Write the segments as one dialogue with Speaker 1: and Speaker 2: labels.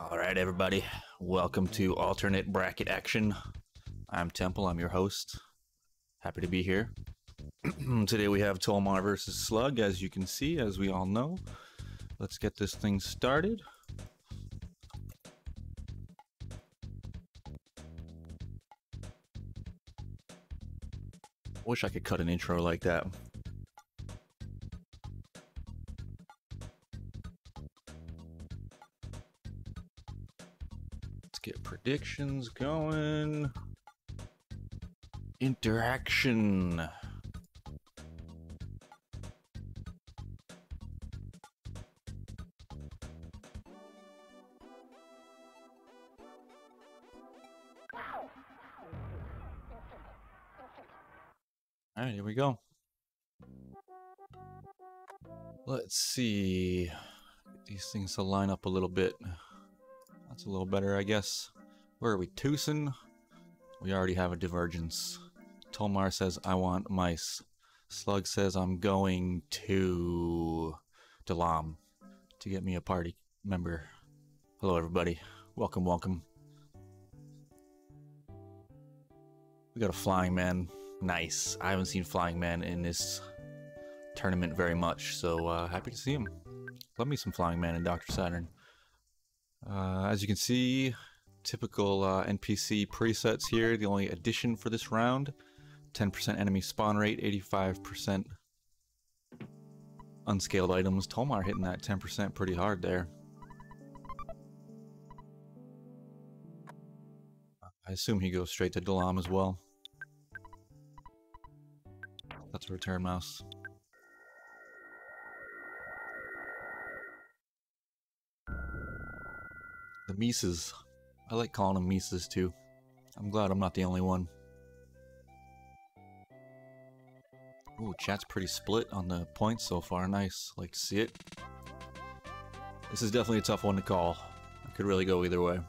Speaker 1: Alright, everybody. Welcome to Alternate Bracket Action. I'm Temple, I'm your host. Happy to be here. Today we have JTolmar versus Slug, as you can see, as we all know. Let's get this thing started. Wish I could cut an intro like that. Let's get predictions going. Interaction. Alright, here we go. Let's see. Get these things to line up a little bit. That's a little better, I guess. Where are we? Twosing? We already have a divergence. JTolmar says, I want mice. Slug says, I'm going to Dalam to get me a party member. Hello, everybody. Welcome, welcome. We got a flying man. Nice. I haven't seen flying man in this tournament very much, so happy to see him. Love me some flying man in Dr. Saturn. As you can see, typical NPC presets here. The only addition for this round, 10% enemy spawn rate, 85% unscaled items. JTolmar hitting that 10% pretty hard there. I assume he goes straight to Dalam as well. That's a return mouse. The Mises. I like calling them Mises too. I'm glad I'm not the only one. Ooh, chat's pretty split on the points so far. Nice. Like to see it. This is definitely a tough one to call. It could really go either way.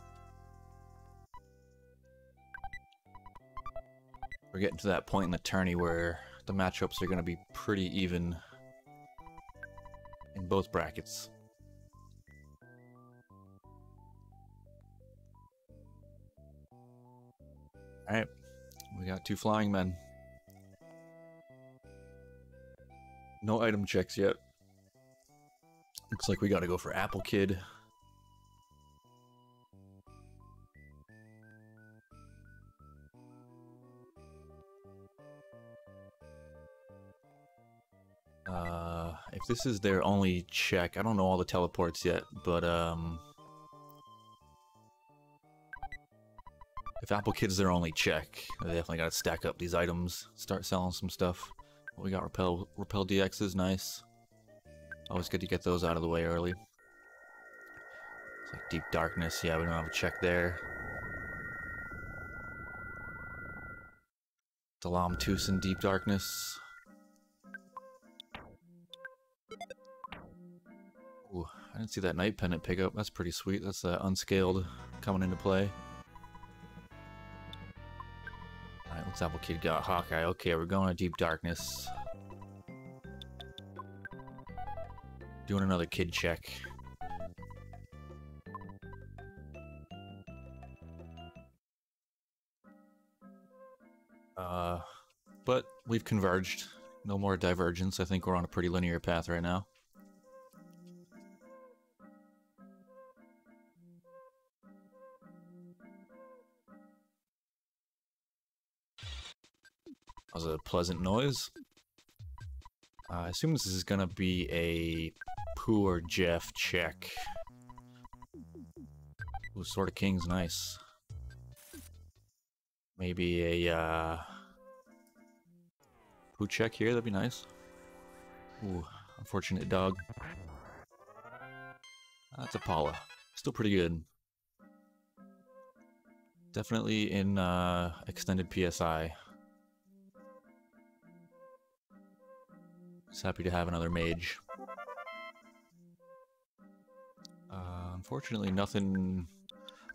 Speaker 1: We're getting to that point in the tourney where the matchups are going to be pretty even in both brackets. Alright, we got two flying men. No item checks yet. Looks like we gotta go for Apple Kid. If this is their only check, I don't know all the teleports yet, but if Apple Kid's their only check, they definitely gotta stack up these items, start selling some stuff. We got Repel DXs, nice. Always good to get those out of the way early. It's like Deep Darkness, yeah, we don't have a check there. Dalam Tucson Deep Darkness. Ooh, I didn't see that Night Pendant pickup. That's pretty sweet. That's unscaled coming into play. Alright, what's Apple Kid got? Hawkeye. Okay, we're going to Deep Darkness. Doing another kid check. But we've converged. No more divergence. I think we're on a pretty linear path right now. That was a pleasant noise. I assume this is gonna be a Pooh or Jeff check. Ooh, Sword of King's nice. Maybe a Pooh check here, that'd be nice. Ooh, unfortunate dog. That's a Paula. Still pretty good. Definitely in extended PSI. Just happy to have another mage. Unfortunately, nothing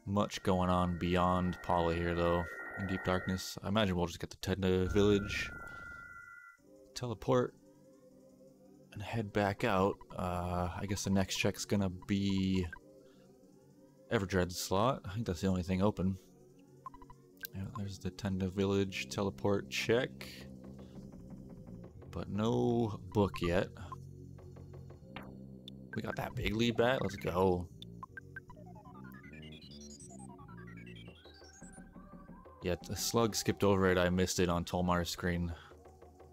Speaker 1: much going on beyond Paula here, though, in Deep Darkness. I imagine we'll just get the Tenda village, teleport, and head back out. I guess the next check's gonna be Everdread slot. I think that's the only thing open. Yeah, there's the Tenda Village teleport check. But no book yet. We got that big lead bat. Let's go. Yeah, the slug skipped over it. I missed it on Tolmar's screen.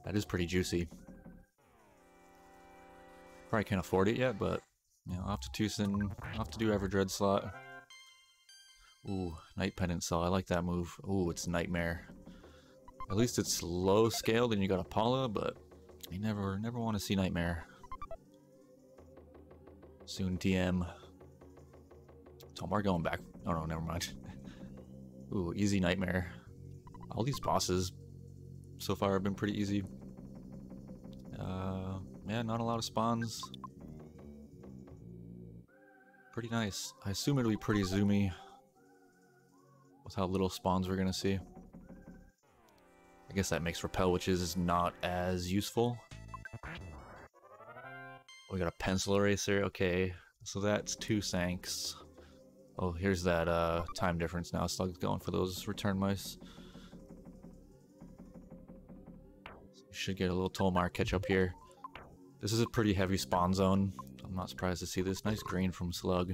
Speaker 1: That is pretty juicy. Probably can't afford it yet, but you know, off to Tucson, off to do Everdread slot. Ooh, Night Pendant Saw. I like that move. Ooh, it's Nightmare. At least it's low scaled and you got a Paula, but you never want to see Nightmare. Soon TM. Tolmar going back. Oh no, never mind. Ooh, easy Nightmare. All these bosses so far have been pretty easy. Yeah, not a lot of spawns. Pretty nice. I assume it'll be pretty zoomy with how little spawns we're gonna see. I guess that makes Repel Witches is not as useful. We got a Pencil Eraser. Okay, so that's 2 Sanks. Oh, here's that time difference now. Slug's going for those return mice. So we should get a little Tolmar catch up here. This is a pretty heavy spawn zone. I'm not surprised to see this. Nice green from Slug.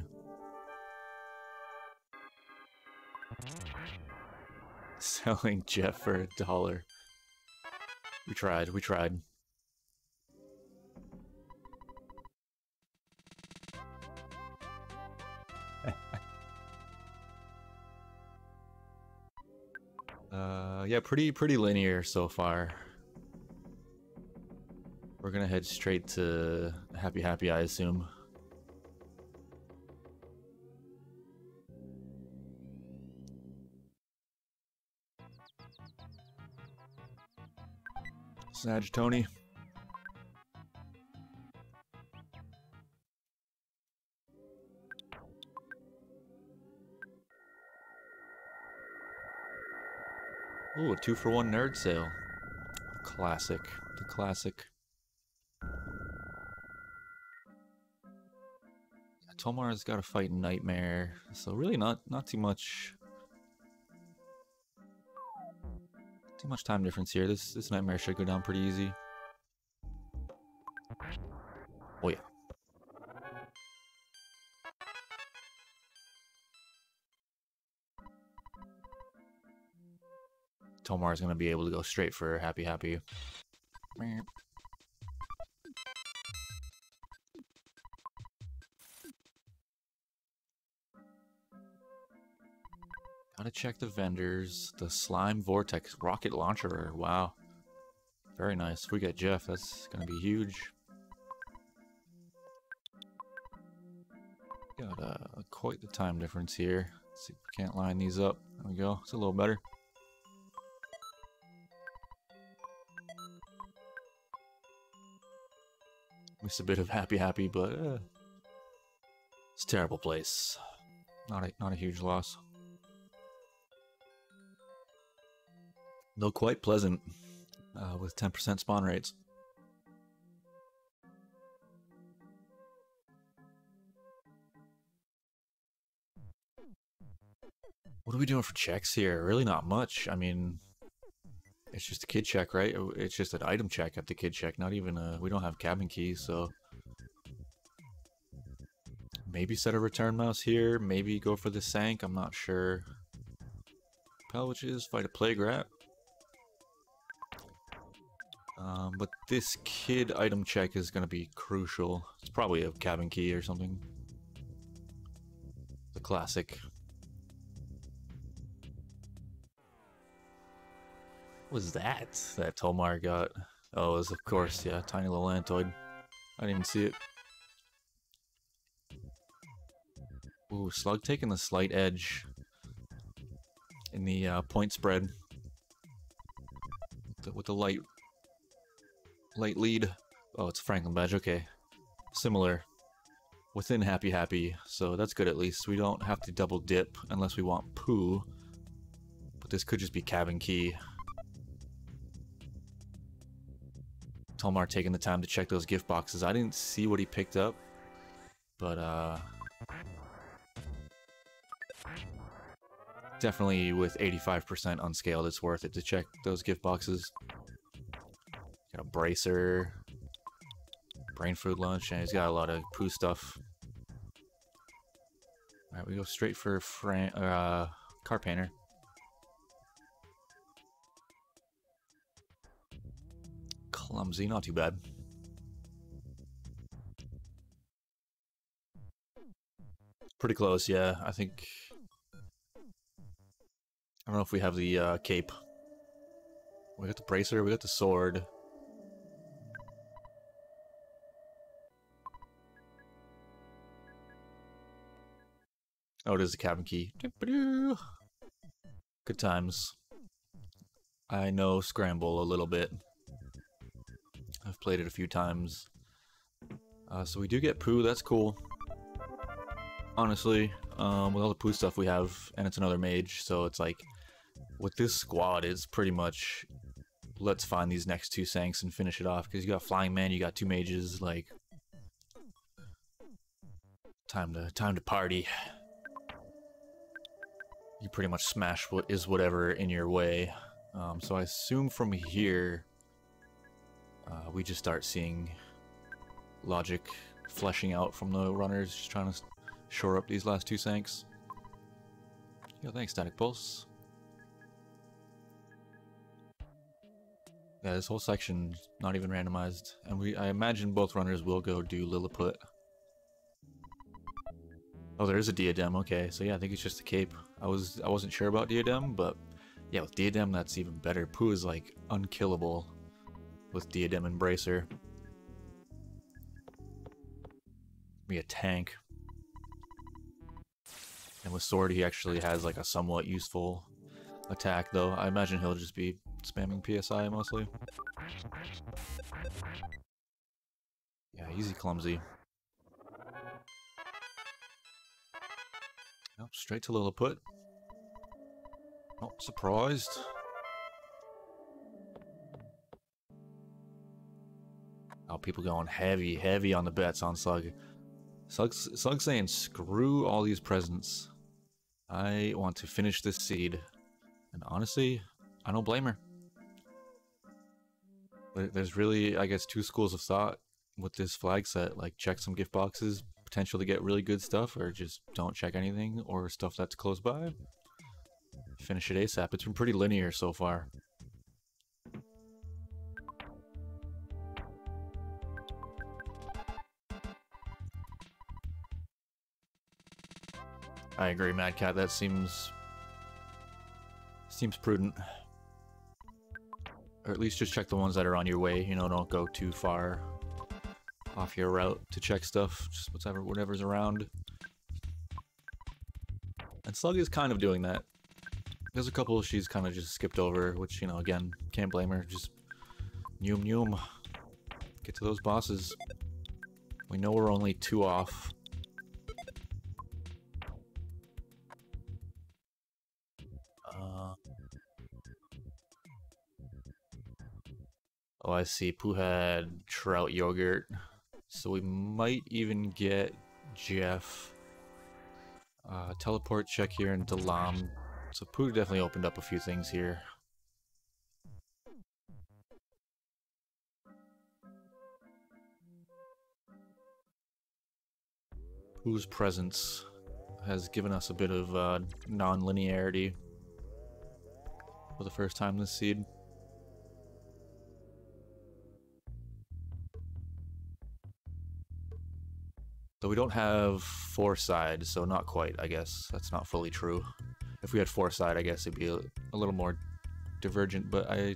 Speaker 1: Selling Jeff for $1. We tried, we tried. Yeah, pretty linear so far. We're gonna head straight to Happy Happy, I assume. Sag Tony. Ooh, a 2-for-1 nerd sale. Classic. The classic. Tolmar's got to fight Nightmare, so really not too much time difference here. This Nightmare should go down pretty easy. Oh yeah. Tolmar's gonna be able to go straight for Happy Happy. Gotta check the vendors. The Slime Vortex Rocket Launcher. Wow. Very nice. If we get Jeff, that's gonna be huge. Got quite the time difference here. Let's see if we can't line these up. There we go. It's a little better. Missed a bit of Happy Happy, but it's a terrible place. Not a huge loss. Though quite pleasant with 10% spawn rates. What are we doing for checks here? Really not much. I mean, it's just a kid check, right? It's just an item check at the kid check. Not even we don't have cabin keys, so maybe set a return mouse here. Maybe go for the Sank. I'm not sure. Repel Witches, fight a Plague Rat. But this kid item check is going to be crucial. It's probably a cabin key or something. The classic. What was that Tolmar got? Oh, it was, of course, yeah, tiny little Antoid. I didn't even see it. Ooh, Slug taking the slight edge in the point spread with the light lead. Oh, it's Franklin badge. Okay, similar within Happy Happy, so that's good at least. We don't have to double dip unless we want poo, but this could just be cabin key. Tolmar taking the time to check those gift boxes. I didn't see what he picked up, but Definitely with 85% unscaled, it's worth it to check those gift boxes. Got a bracer, brain food lunch, and he's got a lot of poo stuff. Alright, we go straight for car painter. Clumsy, not too bad. Pretty close, yeah. I think... I don't know if we have the cape. We got the bracer, we got the sword. Oh, it is the cabin key. Good times. I know Scramble a little bit. I've played it a few times. So we do get poo, that's cool. Honestly, with all the poo stuff we have, and it's another mage, so it's like, with this squad, it's pretty much, let's find these next two Sanks and finish it off, because you got Flying Man, you got two mages, like, time to party. You pretty much smash what is whatever in your way. So I assume from here, we just start seeing logic fleshing out from the runners, just trying to shore up these last two Sanks. Yeah, thanks, Static Pulse. Yeah, this whole section not even randomized, and I imagine both runners will go do Lilliput. Oh, there is a diadem. Okay, so yeah, I think it's just a cape. I wasn't sure about diadem, but yeah, with diadem that's even better. Pooh is like unkillable with diadem and bracer. Be a tank. And with sword, he actually has like a somewhat useful attack, though. I imagine he'll just be spamming PSI mostly. Yeah, easy clumsy. Nope, straight to Lilliput. Not surprised. Oh, people going heavy on the bets on Slug. Slug's saying, screw all these presents. I want to finish this seed. And honestly, I don't blame her. But there's really, I guess, two schools of thought with this flag set. Like, check some gift boxes, potential to get really good stuff, or just don't check anything, or stuff that's close by. Finish it ASAP. It's been pretty linear so far. I agree, Mad Cat. That seems prudent. Or at least just check the ones that are on your way. You know, don't go too far off your route to check stuff. Just whatever's around. And Slug is kind of doing that. There's a couple she's kind of just skipped over, which, you know, again, can't blame her. Just noom. Get to those bosses. We know we're only 2 off. Oh, I see. Pooh had trout yogurt. So we might even get Jeff. Teleport check here in Dalam. So Pooh definitely opened up a few things here. Pooh's presence has given us a bit of non-linearity for the first time this seed. Though we don't have 4-side, so not quite, I guess. That's not fully true. If we had 4-side, I guess it'd be a little more divergent, but I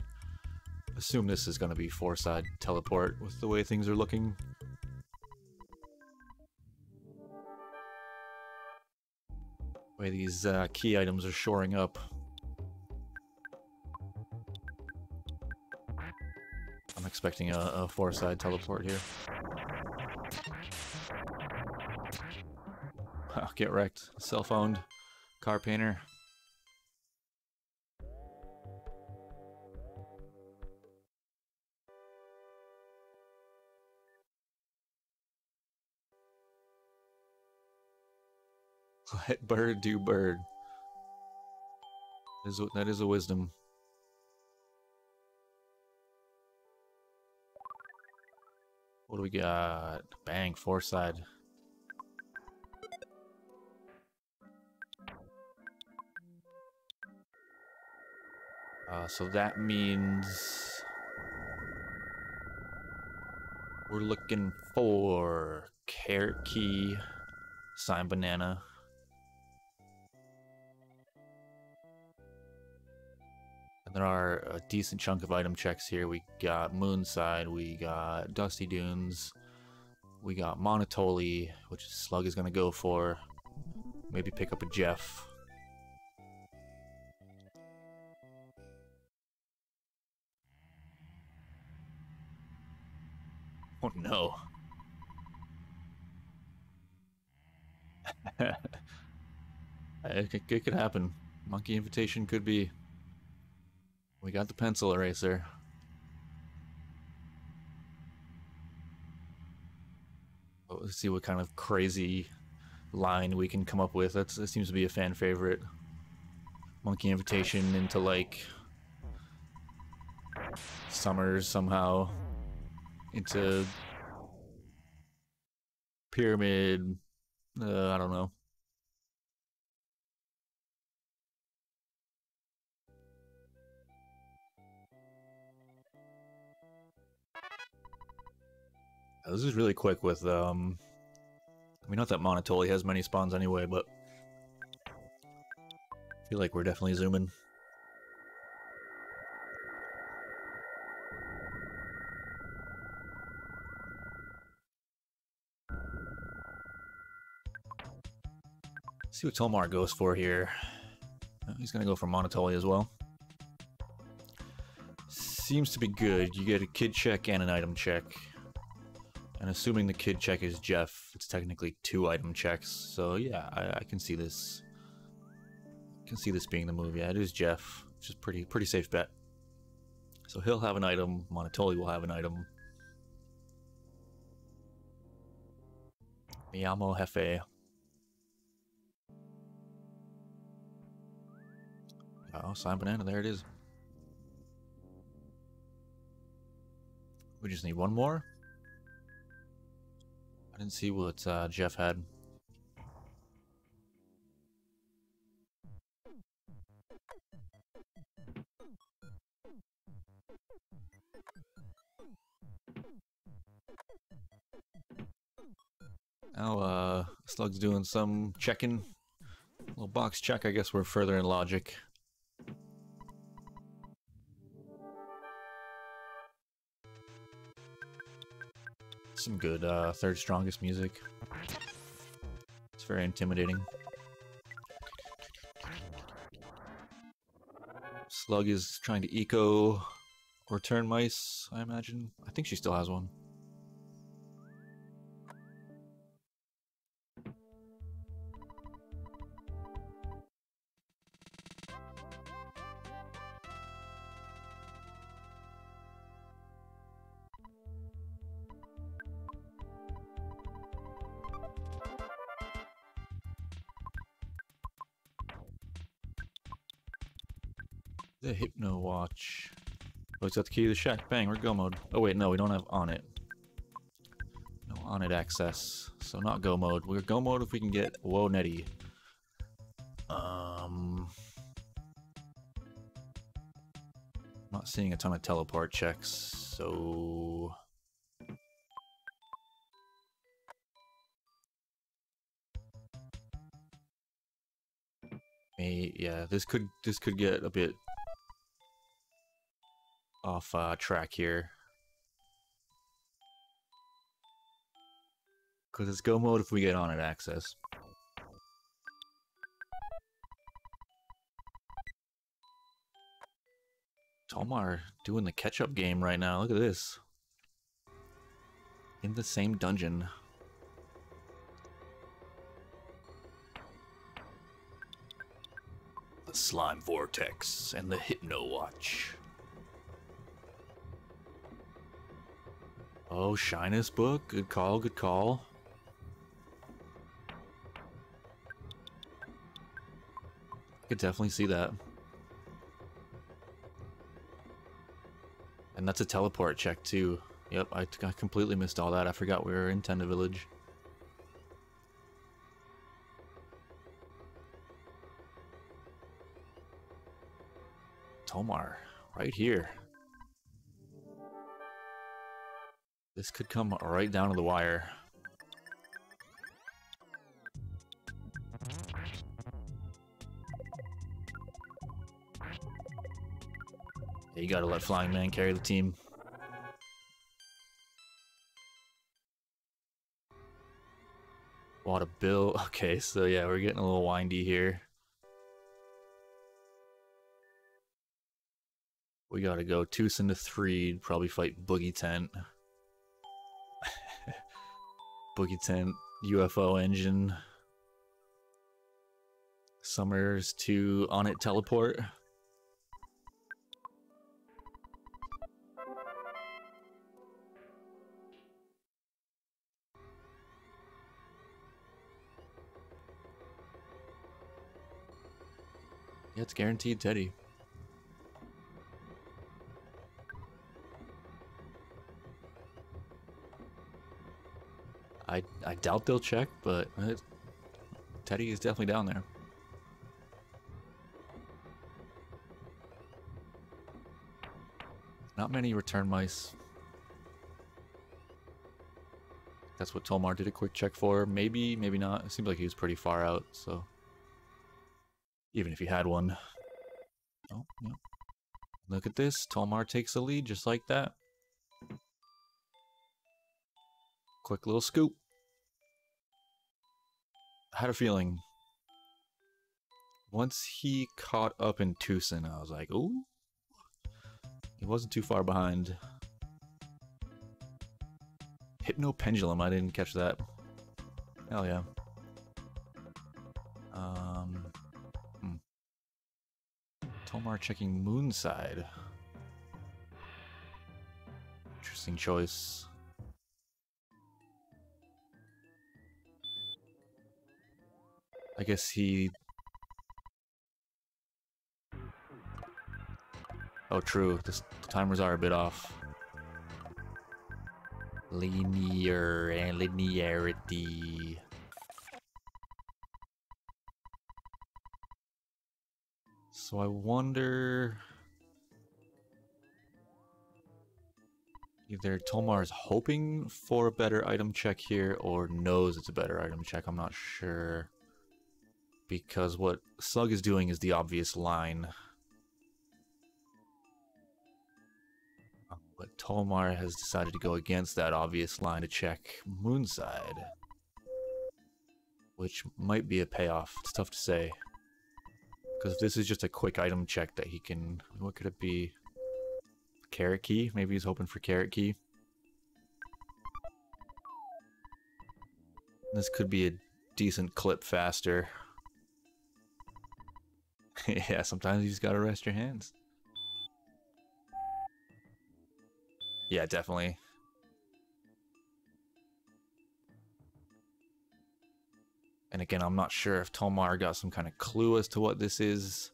Speaker 1: assume this is going to be 4-side teleport with the way things are looking. The way these key items are shoring up. I'm expecting a 4-side teleport here. Get wrecked. Self-owned car painter. Let bird do bird. That is a wisdom. What do we got? Bang, foresight. So that means we're looking for carrot key, sign banana. And there are a decent chunk of item checks here. We got Moonside, we got Dusty Dunes, we got Monotoli, which Slug is gonna go for. Maybe pick up a Jeff. Oh no. It could happen. Monkey invitation could be. We got the pencil eraser. Let's see what kind of crazy line we can come up with. That seems to be a fan favorite. Monkey invitation into like Summers somehow. Into Pyramid. I don't know. This is really quick with, I mean, not that Monotoli has many spawns anyway, but I feel like we're definitely zooming. See what JTolmar goes for here. He's gonna go for Monotoli as well. Seems to be good. You get a kid check and an item check. And assuming the kid check is Jeff, it's technically 2 item checks. So yeah, I can see this. I can see this being the move. Yeah, it is Jeff, which is pretty safe bet. So he'll have an item. Monotoli will have an item. Mi amo jefe. Oh, sign banana. There it is. We just need one more. I didn't see what Jeff had. Now, Slug's doing some checking. Little box check. I guess we're further in logic. Some good third strongest music. It's very intimidating. Slug is trying to eco or turn mice, I imagine. I think she still has one. The Hypno Watch. Oh, it's got the key to the shack. Bang, we're go mode. Oh wait, no, we don't have on it. No on it access. So not go mode. We're go mode if we can get Whoa Netty. Not seeing a ton of teleport checks, so yeah, this could get a bit off track here. Because it's go mode if we get on it access. JTolmar doing the catch-up game right now. Look at this. In the same dungeon. The Slime Vortex and the Hypno Watch. Oh, Shyness book. Good call, good call. I could definitely see that. And that's a teleport check too. Yep, I completely missed all that. I forgot we were in Tenda Village. Tolmar, right here. This could come right down to the wire. You gotta let Flying Man carry the team. What a bill. Okay, so yeah, we're getting a little windy here. We gotta go Tucson to 3, probably fight Boogie Tent. Boogie Tent, UFO engine. Summers to on it teleport. Yeah, it's guaranteed Teddy. I doubt they'll check, but Teddy is definitely down there. Not many return mice. That's what Tolmar did a quick check for. Maybe, maybe not. It seems like he was pretty far out, so... Even if he had one. Oh, yeah. Look at this. Tolmar takes the lead just like that. Quick little scoop. I had a feeling. Once he caught up in Tucson, I was like, ooh. He wasn't too far behind. Hypno Pendulum, I didn't catch that. Hell yeah. Tolmar checking Moonside. Interesting choice. I guess he... Oh, true. The timers are a bit off. Linear and linearity. So I wonder... Either Tolmar's hoping for a better item check here, or knows it's a better item check, I'm not sure. Because what Slug is doing is the obvious line. But Tolmar has decided to go against that obvious line to check Moonside. Which might be a payoff, it's tough to say. Because this is just a quick item check that he can... What could it be? Carrot Key? Maybe he's hoping for Carrot Key. This could be a decent clip faster. Yeah, sometimes you just gotta rest your hands. Yeah, definitely. And again, I'm not sure if Tolmar got some kind of clue as to what this is,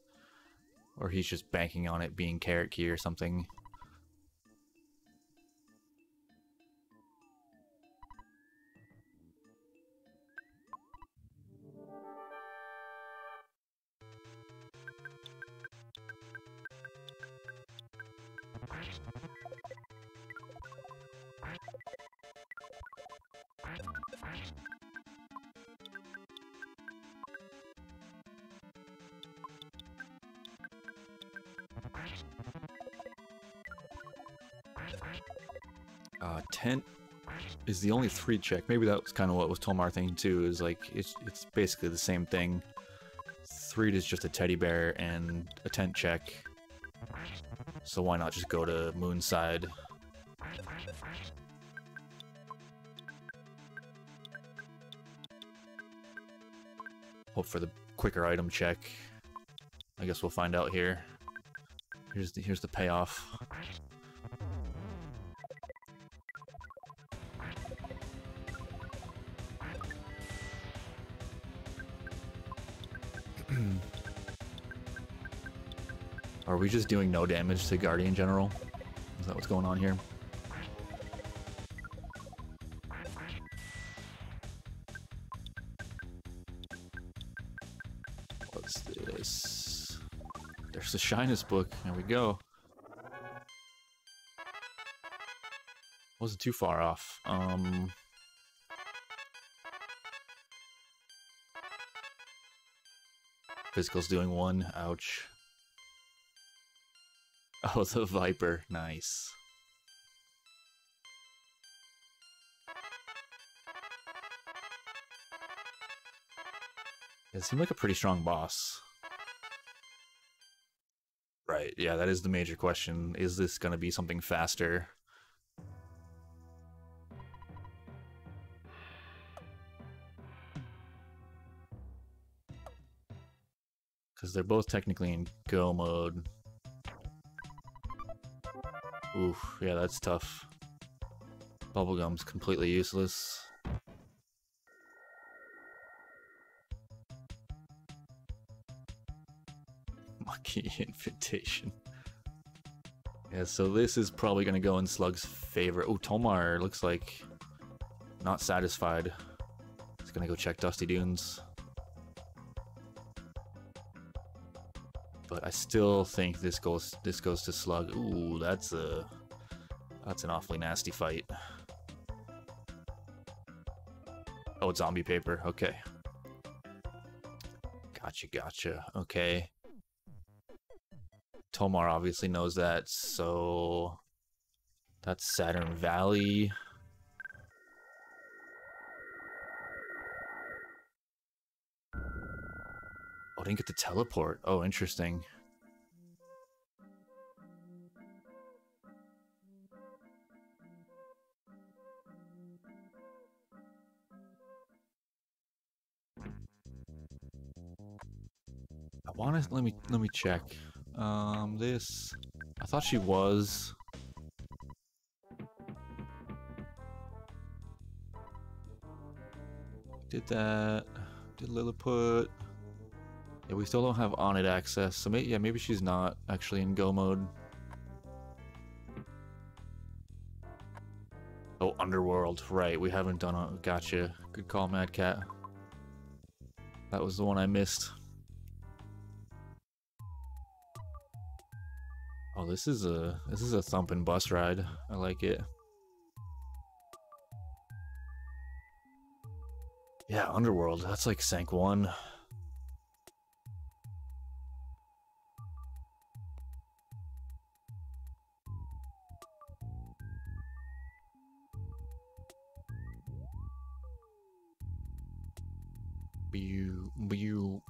Speaker 1: or he's just banking on it being Carrot Key or something. Tent is the only 3 check. Maybe that was kind of what was Tolmar thinking too, is like it's basically the same thing. 3 is just a teddy bear and a tent check. So why not just go to Moonside? Hope for the quicker item check. I guess we'll find out here. Here's the payoff. Are we just doing no damage to Guardian General? that what's going on here? What's this? There's the Shyness book. There we go. Wasn't too far off. Physical's doing 1. Ouch. Oh, the Viper. Nice. It seemed like a pretty strong boss. Right, yeah, that is the major question. Is this gonna be something faster? Because they're both technically in go mode. Oof, yeah, that's tough. Bubblegum's completely useless. Monkey invitation. Yeah, so this is probably going to go in Slug's favor. Oh, Tolmar looks like not satisfied. He's going to go check Dusty Dunes. But I still think this goes to Slug. Ooh, that's an awfully nasty fight. Oh, it's zombie paper. Okay. Gotcha. Okay. Tolmar obviously knows that, so that's Saturn Valley. Oh, I didn't get to teleport. Oh, interesting. I want to let me check. This I thought she was. Did that? Did Lilliput? Yeah, we still don't have on it access, so maybe she's not actually in go mode. Oh, Underworld, right? We haven't done a. Gotcha. Good call, Mad Cat. That was the one I missed. Oh, this is a thumping bus ride. I like it. Yeah, Underworld. That's like Sank 1. Bew.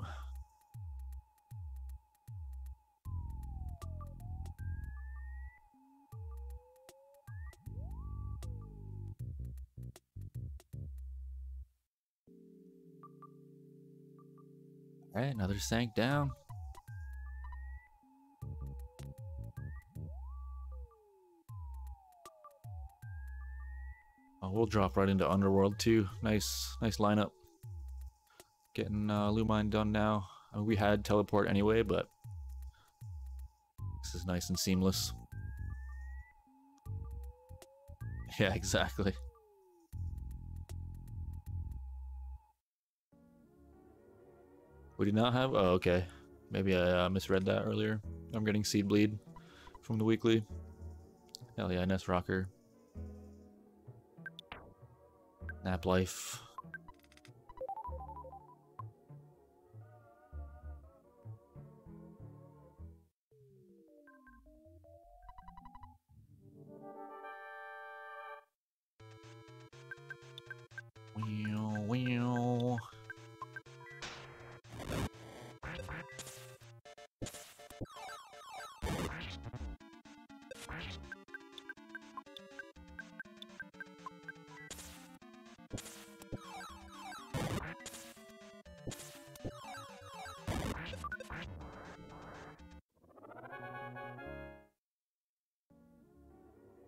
Speaker 1: Alright, another Sank down. Oh, we'll drop right into Underworld too. Nice lineup. Getting Lumine done now. I mean, we had teleport anyway, but this is nice and seamless. Yeah, exactly. We did not have. Oh, okay. Maybe I misread that earlier. I'm getting Seed Bleed from the weekly. Hell yeah, Nest Rocker. Nap Life. Wheel.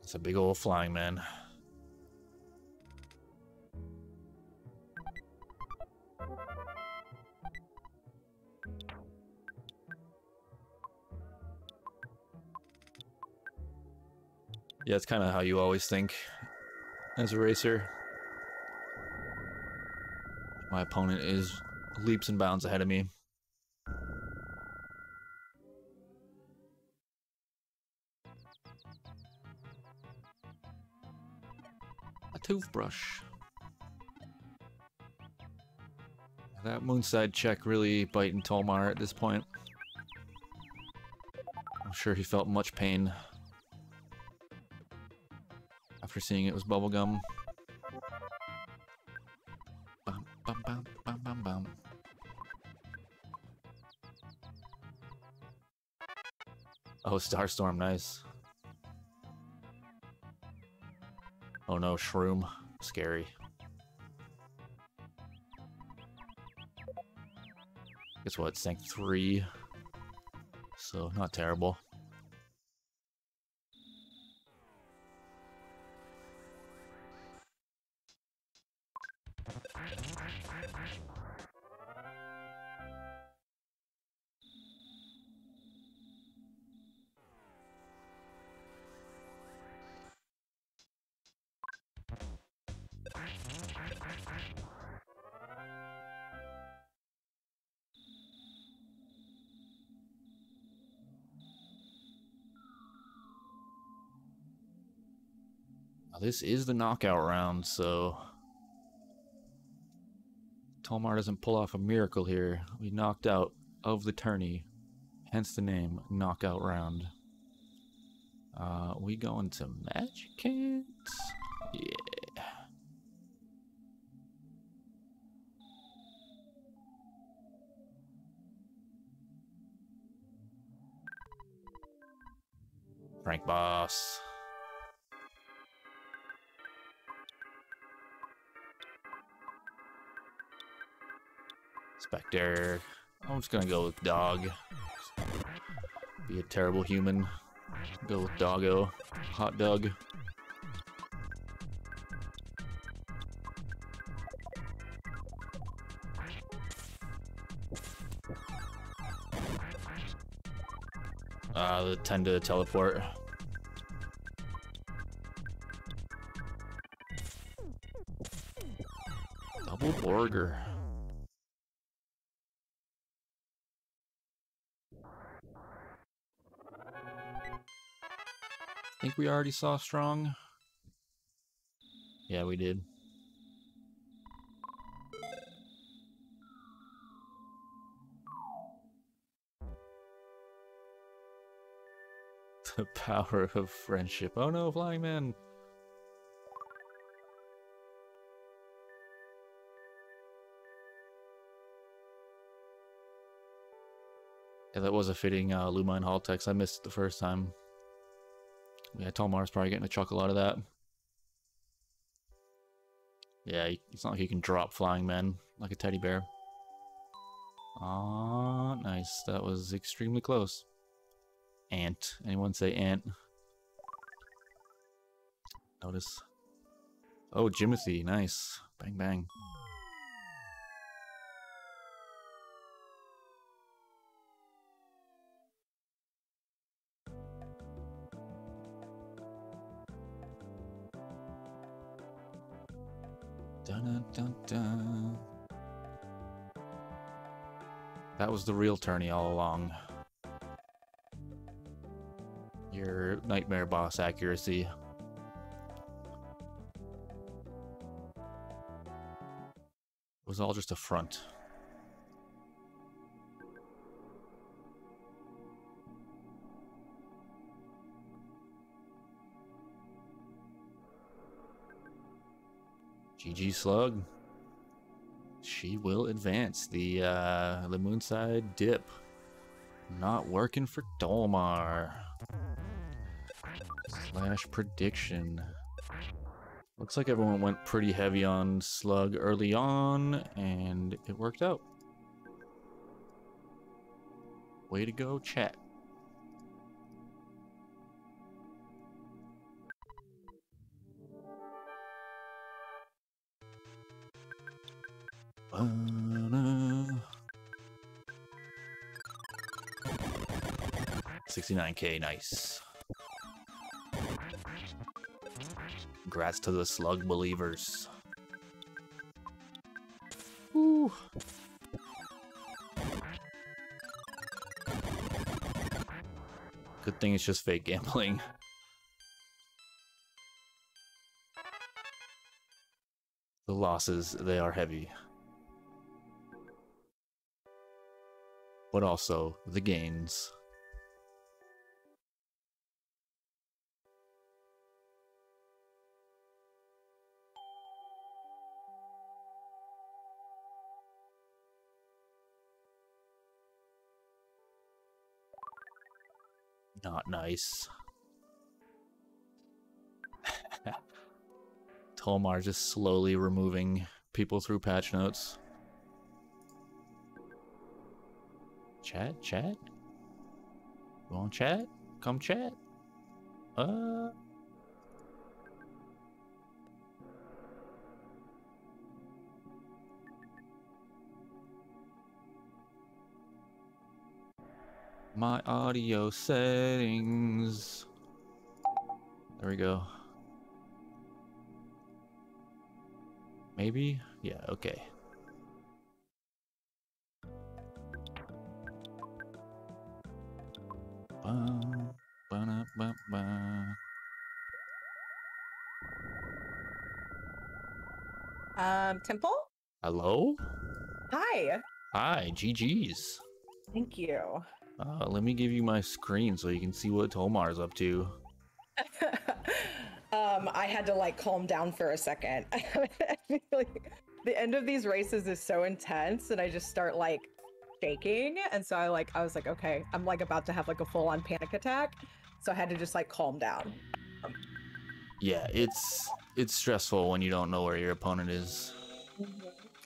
Speaker 1: It's a big old flying man. Yeah, it's kind of how you always think as a racer. My opponent is leaps and bounds ahead of me. A toothbrush. That moonside check really biting Tolmar at this point. I'm sure he felt much pain after seeing it was bubblegum. Bum, bum, bum, bum, bum, bum. Oh, Starstorm, nice. Oh no, Shroom. Scary. Guess what? Sank 3. So, not terrible. Now, this is the knockout round, so Tolmar doesn't pull off a miracle here. We knocked out of the tourney, hence the name knockout round. We going to Magicant? Yeah. Frank Boss. Spectre. I'm just gonna go with Dog. Be a terrible human. Go with Doggo. Hot Dog. Tend to teleport. Double Borger. Think we already saw Strong? Yeah, we did. The power of friendship. Oh no, Flying Man! Yeah, that was a fitting Lumine Hall text. I missed it the first time. Yeah, Tolmar's probably getting a chuckle out of that. Yeah, it's not like he can drop Flying Men like a teddy bear. Aw, nice. That was extremely close. Ant. Anyone say ant? Notice. Oh, Jimothy. Nice. Bang, bang. Dun, dun, dun, dun. That was the real tourney all along. Your nightmare boss accuracy. It was all just a front. GG Slug. She will advance. The Moonside dip. Not working for Tolmar. Slash prediction. Looks like everyone went pretty heavy on Slug early on, and it worked out. Way to go, chat. $69K, nice. Congrats to the slug believers. Woo. Good thing it's just fake gambling. The losses, they are heavy. But also the gains. Not nice. Tolmar just slowly removing people through patch notes. Chat, chat? You want chat? Come chat? My audio settings. There we go. Maybe? Yeah, okay.
Speaker 2: Temple?
Speaker 1: Hello?
Speaker 2: Hi.
Speaker 1: Hi, GG's.
Speaker 2: Thank you.
Speaker 1: Let me give you my screen so you can see what Tolmar's up to.
Speaker 2: I had to like calm down for a second. I feel like the end of these races is so intense and I just start like shaking. And so I was like, okay, I'm like about to have like a full-on panic attack. So I had to just like calm down.
Speaker 1: Yeah, it's stressful when you don't know where your opponent is.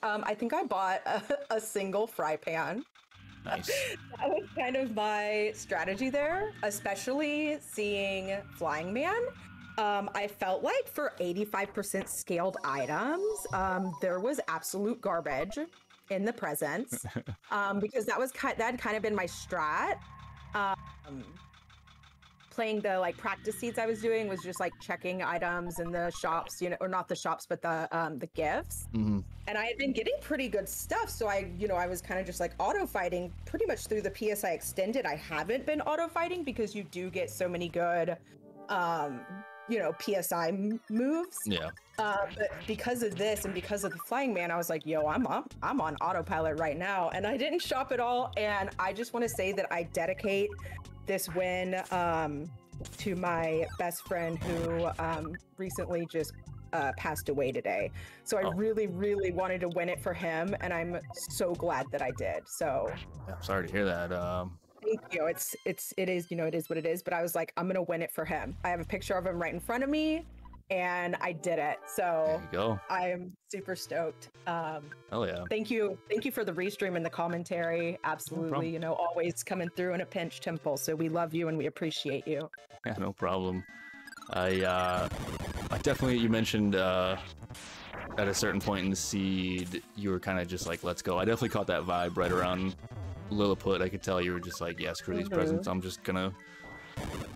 Speaker 2: I think I bought a single fry pan.
Speaker 1: Nice.
Speaker 2: That was kind of my strategy there, especially seeing Flying Man. I felt like for 85% scaled items, there was absolute garbage in the presence, because that had kind of been my strat. Playing the like practice seeds I was doing was just like checking items in the shops, you know, or not the shops, but the gifts.
Speaker 1: Mm-hmm.
Speaker 2: And I had been getting pretty good stuff, so I was kind of just like auto fighting pretty much through the PSI extended. I haven't been auto fighting because you do get so many good, PSI moves.
Speaker 1: Yeah.
Speaker 2: But because of this and because of the Flying Man, I was like, yo, I'm on autopilot right now, and I didn't shop at all. And I just want to say that I dedicate this win to my best friend who recently just passed away today. So I really, really wanted to win it for him, and I'm so glad that I did. So
Speaker 1: I'm sorry to hear that.
Speaker 2: thank you. It is, it is what it is. But I was like, I'm gonna win it for him. I have a picture of him right in front of me, and I did it. So
Speaker 1: There you go.
Speaker 2: I am super stoked.
Speaker 1: Hell yeah.
Speaker 2: Thank you for the restream and the commentary. Absolutely,
Speaker 1: No
Speaker 2: always coming through in a pinch, Temple. So we love you and we appreciate you.
Speaker 1: Yeah, no problem. I definitely, you mentioned at a certain point in the seed, you were kind of just like, let's go. I definitely caught that vibe right around Lilliput. I could tell you were just like, yeah, screw these presents. I'm just gonna.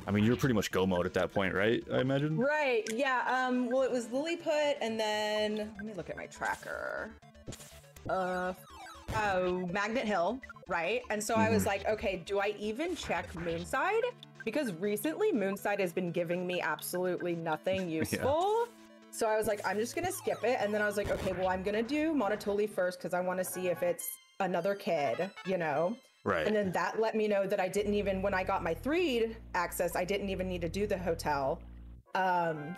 Speaker 1: I mean, you were pretty much go mode at that point, right? I imagine.
Speaker 2: Right. Yeah. Well, it was Lilliput, and then let me look at my tracker. Magnet Hill, right? And so I was like, okay, do I even check Moonside? Because recently Moonside has been giving me absolutely nothing useful. Yeah. So I was like, I'm just gonna skip it. And then I was like, okay, well, I'm gonna do Monotoli first because I want to see if it's another kid, Right. And then that let me know that I didn't even, when I got my 3 access, I didn't even need to do the hotel. And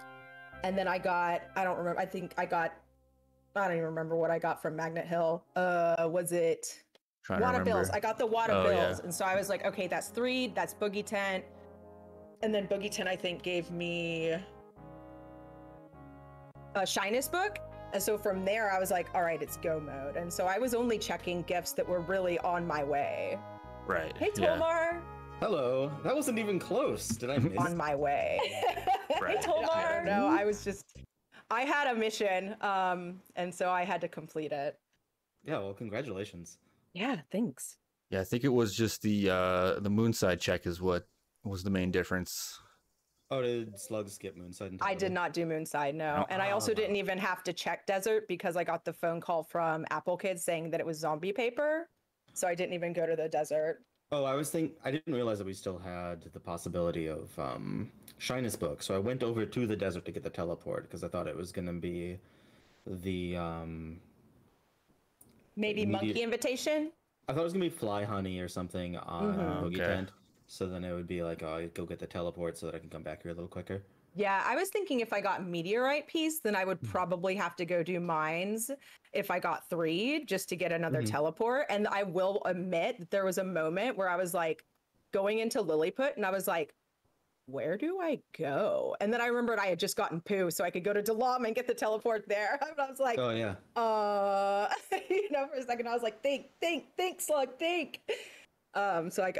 Speaker 2: then I got, I don't even remember what I got from Magnet Hill. Was it Wada Bills? I got the Wada Bills. Yeah. And so I was like, okay, that's 3, that's Boogie Tent. And then Boogie Tent, I think, gave me a Shyness book. And so from there, I was like, all right, it's go mode. And so I was only checking gifts that were really on my way.
Speaker 1: Right.
Speaker 2: Hey, Tolmar.
Speaker 3: Yeah. Hello. That wasn't even close. Did I miss?
Speaker 2: On my way.
Speaker 1: Right.
Speaker 2: Hey, Tolmar. No, I had a mission, and so I had to complete it.
Speaker 3: Yeah, well, congratulations.
Speaker 2: Yeah, thanks.
Speaker 1: Yeah, I think it was just the Moonside check is what was the main difference.
Speaker 3: Oh, did Slug skip Moonside
Speaker 2: I
Speaker 3: entirely?
Speaker 2: did not do Moonside, no.
Speaker 1: No.
Speaker 2: And I also didn't even have to check Desert because I got the phone call from Apple Kids saying that it was zombie paper. So I didn't even go to the desert.
Speaker 3: Oh, I didn't realize that we still had the possibility of Shyness Book. So I went over to the desert to get the teleport because I thought it was gonna be the
Speaker 2: Maybe
Speaker 3: meteor.
Speaker 2: Monkey Invitation?
Speaker 3: I thought it was gonna be Fly Honey or something on Bogey
Speaker 1: Okay.
Speaker 3: Tent. So then it would be like, oh, I go get the teleport so that I can come back here a little quicker.
Speaker 2: Yeah, I was thinking if I got Meteorite piece, then I would probably have to go do mines if I got 3 just to get another
Speaker 3: Mhm.
Speaker 2: teleport. And I will admit that there was a moment where I was like going into Lilliput and I was like, where do I go? And then I remembered I had just gotten poo, so I could go to Dalam and get the teleport there. And I was like,
Speaker 3: Oh yeah.
Speaker 2: for a second I was like, think, Slug, think. So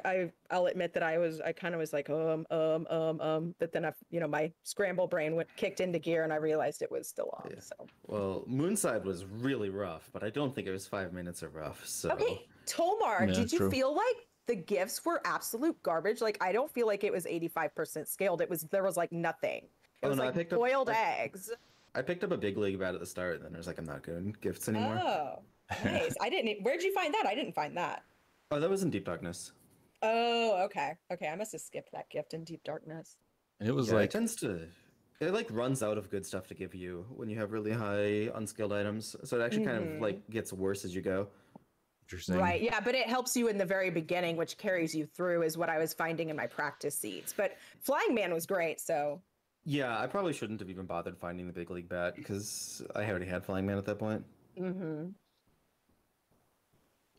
Speaker 2: I'll admit that I kind of was like, but then my scramble brain kicked into gear and I realized it was still on.
Speaker 3: Yeah.
Speaker 2: So
Speaker 3: Well, Moonside was really rough, but I don't think it was 5 minutes of rough. So
Speaker 2: okay, Tolmar,
Speaker 1: Yeah,
Speaker 2: did you
Speaker 1: true.
Speaker 2: feel like the gifts were absolute garbage? Like I don't feel like it was 85% scaled. There was like nothing. It was
Speaker 3: no,
Speaker 2: like boiled eggs.
Speaker 3: I picked up a big league bat at the start, and then I was like, I'm not doing gifts anymore.
Speaker 2: Oh, nice. Where'd you find that? I didn't find that.
Speaker 3: Oh, that was in Deep Darkness.
Speaker 2: Oh, okay. Okay, I must have skipped that gift in Deep Darkness.
Speaker 1: And it was
Speaker 3: Yeah,
Speaker 1: like,
Speaker 3: it tends to. It like runs out of good stuff to give you when you have really high unskilled items. So it actually kind of like gets worse as you go.
Speaker 1: interesting.
Speaker 2: Right. Yeah, but it helps you in the very beginning, which carries you through, is what I was finding in my practice seats. But Flying Man was great, so.
Speaker 3: Yeah, I probably shouldn't have even bothered finding the big league bat because I already had Flying Man at that point.
Speaker 2: Mm-hmm.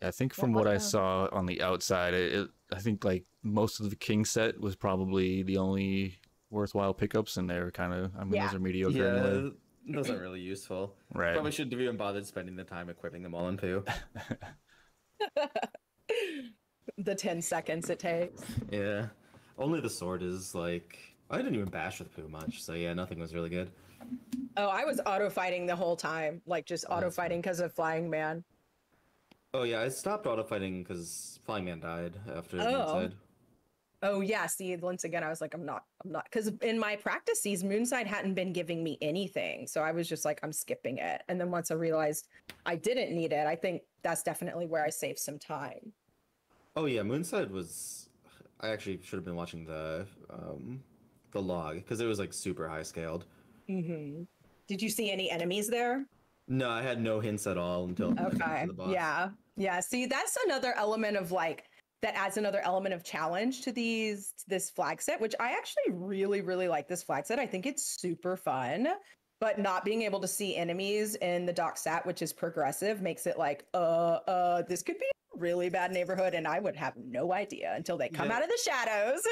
Speaker 1: I think from what I saw on the outside, I think like most of the king set was probably the only worthwhile pickups, and they're kind of, I mean, those are mediocre anyway.
Speaker 3: Those aren't really useful.
Speaker 1: Right.
Speaker 3: Probably shouldn't have even bothered spending the time equipping them all in poo.
Speaker 2: The 10 seconds it takes.
Speaker 3: Yeah. Only the sword is like. I didn't even bash with poo much, so yeah, nothing was really good.
Speaker 2: Oh, I was auto fighting the whole time, like just auto fighting because of Flying Man.
Speaker 3: Oh yeah, I stopped auto fighting because Flying Man died after
Speaker 2: Oh.
Speaker 3: Moonside.
Speaker 2: Oh yeah, see, once again, I was like, I'm not, because in my practices, Moonside hadn't been giving me anything, so I was just like, I'm skipping it. And then once I realized I didn't need it, I think that's definitely where I saved some time.
Speaker 3: Oh yeah, Moonside was. I actually should have been watching the log because it was like super high scaled.
Speaker 2: Mm-hmm. Did you see any enemies there?
Speaker 3: No, I had no hints at all until I got
Speaker 2: Okay.
Speaker 3: to the boss.
Speaker 2: Yeah. See, that's another element of like that adds another element of challenge to this flag set, which I actually really, really like this flag set. I think it's super fun, but not being able to see enemies in the dock sat, which is progressive, makes it like, this could be a really bad neighborhood, and I would have no idea until they come
Speaker 3: Yeah.
Speaker 2: out of the shadows.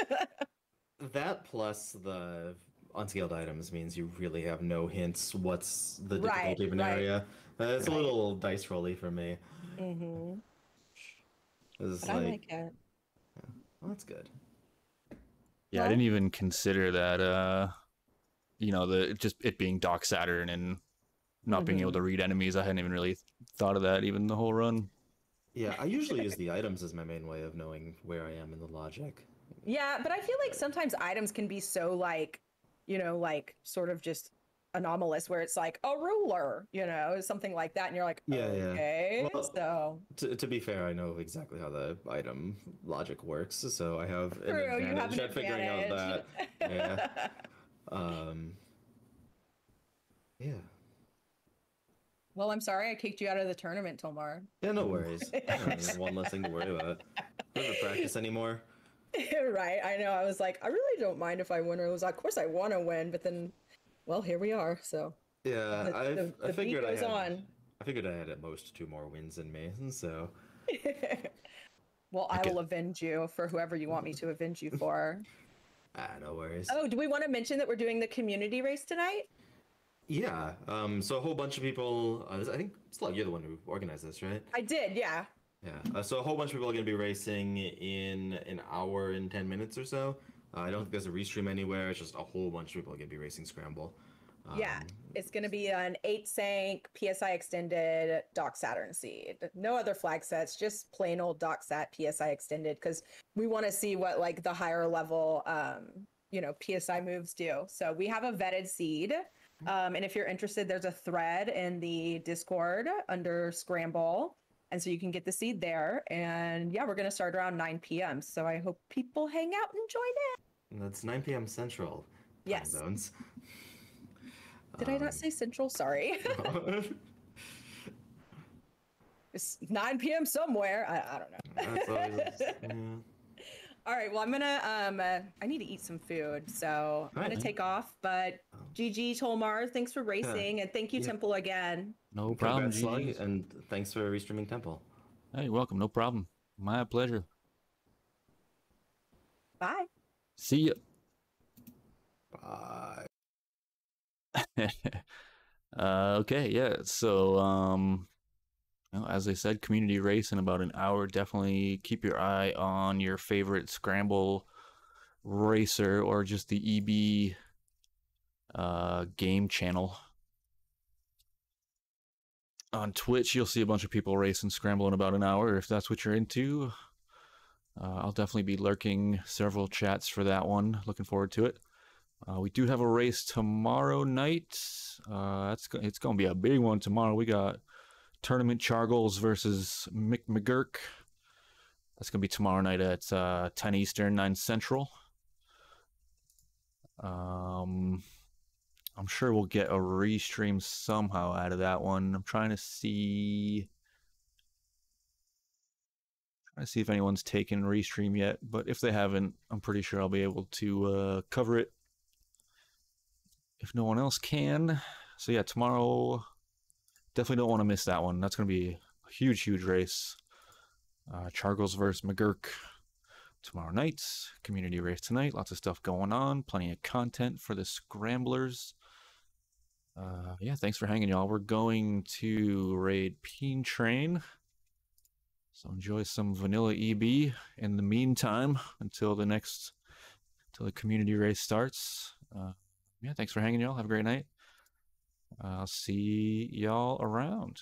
Speaker 3: That plus the unscaled items means you really have no hints what's the difficulty of an area. It's a little dice rolly for me.
Speaker 2: Mm-hmm.
Speaker 3: It's
Speaker 2: But I like it.
Speaker 3: well, that's good.
Speaker 1: Yeah, I didn't even consider that, just it being Doc Saturn and not being able to read enemies. I hadn't even really thought of that even the whole run.
Speaker 3: Yeah, I usually use the items as my main way of knowing where I am in the logic.
Speaker 2: Yeah, but I feel like sometimes items can be so like, like sort of just anomalous where it's like a ruler, something like that. And you're like,
Speaker 3: Yeah,
Speaker 2: okay.
Speaker 3: Well,
Speaker 2: So
Speaker 3: to be fair, I know exactly how the item logic works, so I have an
Speaker 2: true, you have
Speaker 3: advantage
Speaker 2: an
Speaker 3: at figuring out that.
Speaker 2: advantage.
Speaker 3: Yeah. Yeah.
Speaker 2: Well, I'm sorry I kicked you out of the tournament, Tolmar.
Speaker 3: Yeah, no worries. One less thing to worry about. Never practice anymore.
Speaker 2: Right. I know. I was like, I really don't mind if I win or lose. Of course I want to win, but then, well, here we are. So
Speaker 3: Yeah, I figured
Speaker 2: beat goes on.
Speaker 3: I figured I had at most 2 more wins in me, so.
Speaker 2: Well, I will avenge you for whoever you want me to avenge you for.
Speaker 3: No worries.
Speaker 2: Oh, do we want to mention that we're doing the community race tonight?
Speaker 3: Yeah. So a whole bunch of people. I think Slug, you're the one who organized this, right?
Speaker 2: I did, yeah.
Speaker 3: Yeah. So a whole bunch of people are going to be racing in an hour and 10 minutes or so. I don't think there's a restream anywhere. It's just a whole bunch of people are going to be racing Scramble.
Speaker 2: Yeah, it's going to be an 8 Sank, PSI Extended, Dock Saturn Seed. No other flag sets, just plain old Dock Sat PSI Extended, because we want to see what like the higher level PSI moves do. So we have a vetted seed. And if you're interested, there's a thread in the Discord under Scramble. And so you can get the seed there. And yeah, we're going to start around 9 p.m. So I hope people hang out and join in.
Speaker 3: That's 9 p.m. Central time zones.
Speaker 2: Did I not say Central? Sorry. It's 9 p.m. somewhere. I don't know.
Speaker 3: That's always, yeah.
Speaker 2: All right, well, I'm gonna, I need to eat some food, so I'm gonna take off, but JTolmar, thanks for racing, and thank you, Temple, again.
Speaker 1: No problem,
Speaker 3: Slug,
Speaker 1: GG.
Speaker 3: and thanks for restreaming Temple.
Speaker 1: Hey, you're welcome. No problem. My pleasure.
Speaker 2: Bye.
Speaker 1: See ya.
Speaker 3: Bye.
Speaker 1: Okay, yeah, so, as I said, community race in about an hour. Definitely keep your eye on your favorite Scramble racer or just the EB game channel. On Twitch, you'll see a bunch of people racing Scramble in about an hour. If that's what you're into, I'll definitely be lurking several chats for that one. Looking forward to it. We do have a race tomorrow night. It's going to be a big one tomorrow. We got Tournament Chargles versus McGurk. That's going to be tomorrow night at 10 Eastern, 9 Central. I'm sure we'll get a restream somehow out of that one. I'm trying to see if anyone's taken restream yet, but if they haven't, I'm pretty sure I'll be able to cover it if no one else can. So yeah, tomorrow, definitely don't want to miss that one. That's going to be a huge race. Chargles versus McGurk tomorrow night. Community race tonight. Lots of stuff going on. Plenty of content for the Scramblers. Yeah, thanks for hanging, y'all. We're going to raid Peen Train. So enjoy some vanilla EB in the meantime until the community race starts. Yeah, thanks for hanging, y'all. Have a great night. I'll see y'all around.